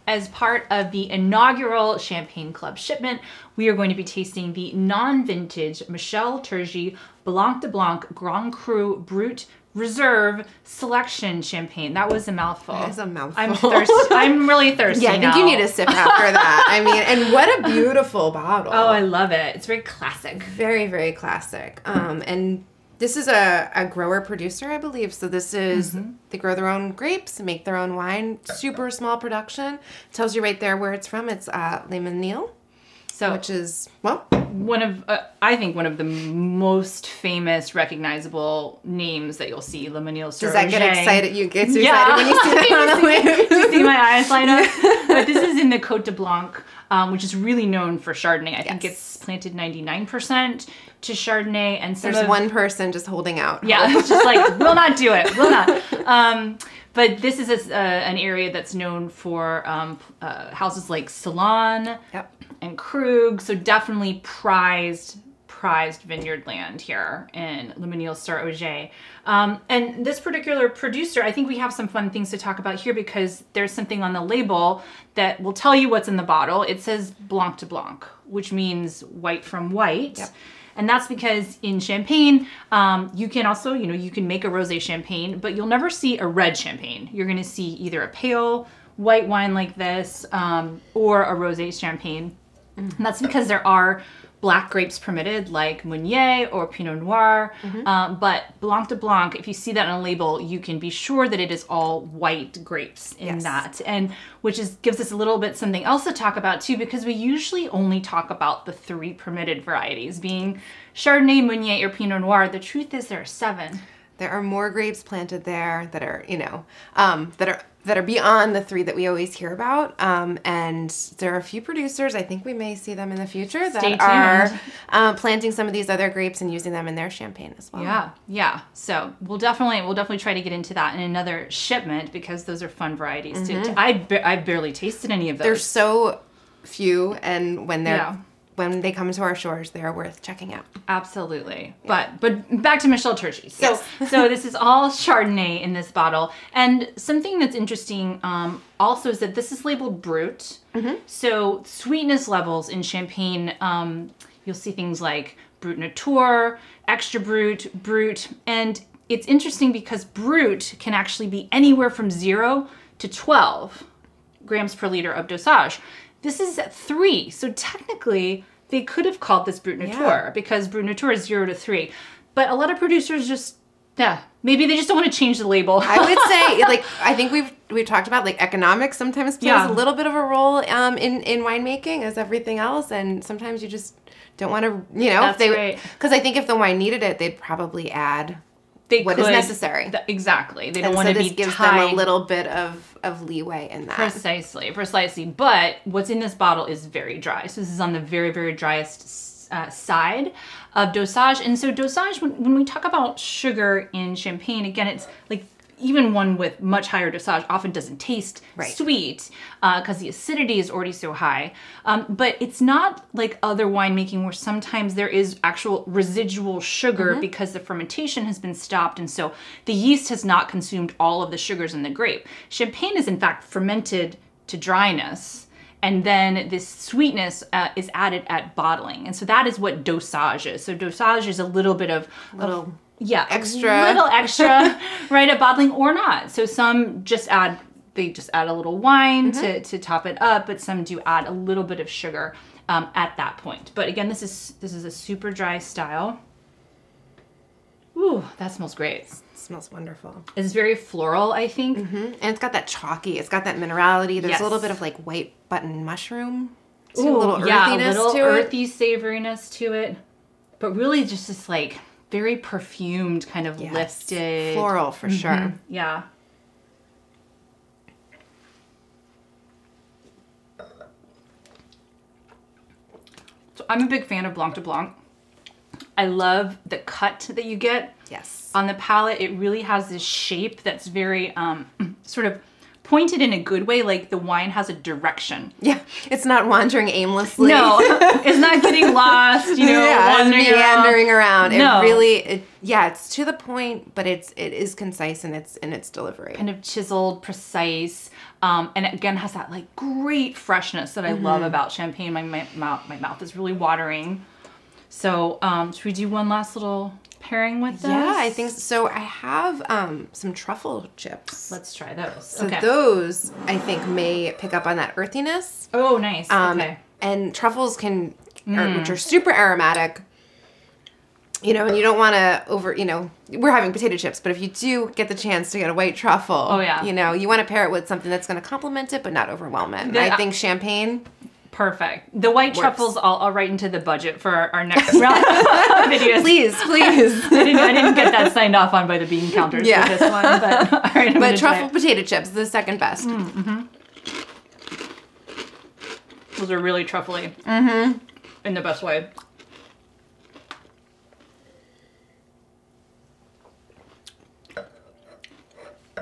as part of the inaugural Champagne Club shipment, we are going to be tasting the non-vintage Michel, Turgy, Blanc de Blanc, Grand Cru, Brut, Reserve Selection Champagne. That was a mouthful. That is a mouthful. I'm really thirsty. Yeah, I think you need a sip after that. I mean, and what a beautiful bottle. Oh, I love it. It's very classic. Very, very classic. And this is a grower producer, I believe. So this is, they grow their own grapes, make their own wine, super small production. Tells you right there where it's from. It's Limestone. So, which is, well, I think one of the most famous, recognizable names that you'll see, Limestone. Does that get excited? You get so excited when you see that on the way. You see my eyes light up? But this is in the Côte de Blanc, which is really known for Chardonnay. I think it's planted 99% to Chardonnay. And there's one person just holding out. Yeah, it's just like, will not do it, will not. But this is an area that's known for houses like Salon and Krug, so definitely prized vineyard land here in Le Mesnil-sur-Oger. And this particular producer, I think we have some fun things to talk about here because there's something on the label that will tell you what's in the bottle. It says Blanc de Blanc, which means white from white. Yep. And that's because in Champagne, you can also, you can make a rosé champagne, but you'll never see a red champagne. You're going to see either a pale white wine like this or a rosé champagne. And that's because there are black grapes permitted like Meunier or Pinot Noir. But Blanc de Blanc, if you see that on a label, you can be sure that it is all white grapes in that. And which gives us a little bit something else to talk about too, because we usually only talk about the 3 permitted varieties being Chardonnay, Meunier, or Pinot Noir. The truth is there are 7. There are more grapes planted there that are, that are beyond the 3 that we always hear about. And there are a few producers, I think we may see them in the future, that are planting some of these other grapes and using them in their champagne as well. Yeah. So we'll definitely try to get into that in another shipment because those are fun varieties too. I've barely tasted any of those. They're so few, and when they come to our shores, they are worth checking out. Absolutely. Yeah. But back to Michel Turgy. So this is all Chardonnay in this bottle. And something that's interesting also is that this is labeled Brut. So sweetness levels in Champagne, you'll see things like Brut Nature, Extra Brut, Brut. And it's interesting because Brut can actually be anywhere from 0 to 12 grams per liter of dosage. This is at 3, so technically they could have called this Brut Nature because Brut Nature is 0 to 3. But a lot of producers just, maybe they just don't want to change the label. I would say, I think we've talked about economics sometimes plays a little bit of a role in winemaking as everything else, and sometimes you just don't want to, That's right. Because I think if the wine needed it, they'd probably add what is necessary. Exactly. They don't want to be tied. Gives them a little bit of leeway in that. Precisely. But what's in this bottle is very dry. So this is on the very, very driest side of dosage. And so dosage, when we talk about sugar in Champagne, again, it's like even one with much higher dosage often doesn't taste sweet because the acidity is already so high. But it's not like other winemaking where sometimes there is actual residual sugar because the fermentation has been stopped, and so the yeast has not consumed all of the sugars in the grape. Champagne is in fact fermented to dryness, and then this sweetness is added at bottling. And so that is what dosage is. So dosage is a little bit of extra, right, at bottling or not. So some just add a little wine to top it up, but some do add a little bit of sugar at that point. But again, this is a super dry style. Ooh, that smells great. It smells wonderful. It's very floral, I think. And it's got that chalky, it's got that minerality. There's a little bit of white button mushroom. Ooh, a little earthiness to it. Earthy savoriness to it. But really just this very perfumed, kind of lifted. Floral for sure. Yeah. So I'm a big fan of Blanc de Blanc. I love the cut that you get on the palate. It really has this shape that's very sort of pointed in a good way, like the wine has a direction. Yeah, it's not wandering aimlessly. No, it's not getting lost, you know, meandering around. No. It really, it's to the point, but it is concise in its delivery. Kind of chiseled, precise, and again has that like great freshness that I love about champagne. My mouth is really watering. So should we do one last little pairing with this? Yeah, I think so. I have some truffle chips. Let's try those. So those, I think, may pick up on that earthiness. Oh, nice. Okay. And truffles which are super aromatic, you know, and you don't want to we're having potato chips, but if you do get the chance to get a white truffle, you know, you want to pair it with something that's going to complement it, but not overwhelm it. And I think champagne... Perfect. The white truffles, I'll write into the budget for our next round of videos. Please. I didn't get that signed off on by the bean counters for this one, but all right. But truffle potato chips, the second best. Those are really truffly. In the best way.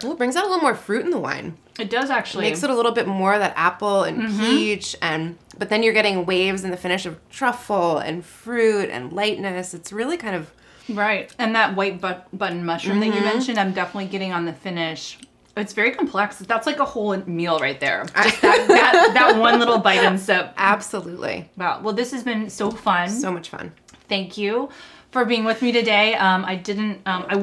Well, it brings out a little more fruit in the wine. It does actually. It makes it a little bit more that apple and peach, but then you're getting waves in the finish of truffle and fruit and lightness. It's really kind of... Right. And that white button mushroom that you mentioned, I'm definitely getting on the finish. It's very complex. That's like a whole meal right there. Just that one little bite and sip. Absolutely. Wow. Well, this has been so fun. So much fun. Thank you for being with me today. I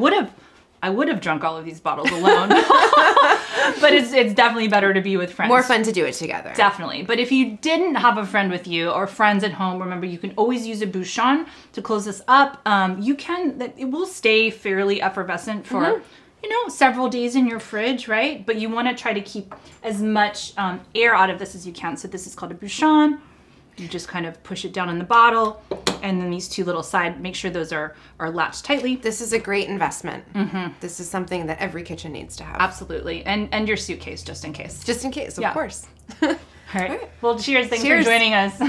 would have drunk all of these bottles alone, but it's definitely better to be with friends. More fun to do it together. Definitely. But if you didn't have a friend with you or friends at home, remember you can always use a bouchon to close this up. It will stay fairly effervescent for, several days in your fridge, right? But you want to try to keep as much air out of this as you can. So this is called a bouchon. You just kind of push it down in the bottle, and then these two little make sure those are latched tightly. This is a great investment. This is something that every kitchen needs to have. Absolutely. And your suitcase, just in case. Just in case, of course. All right. Well, cheers. Thanks for joining us.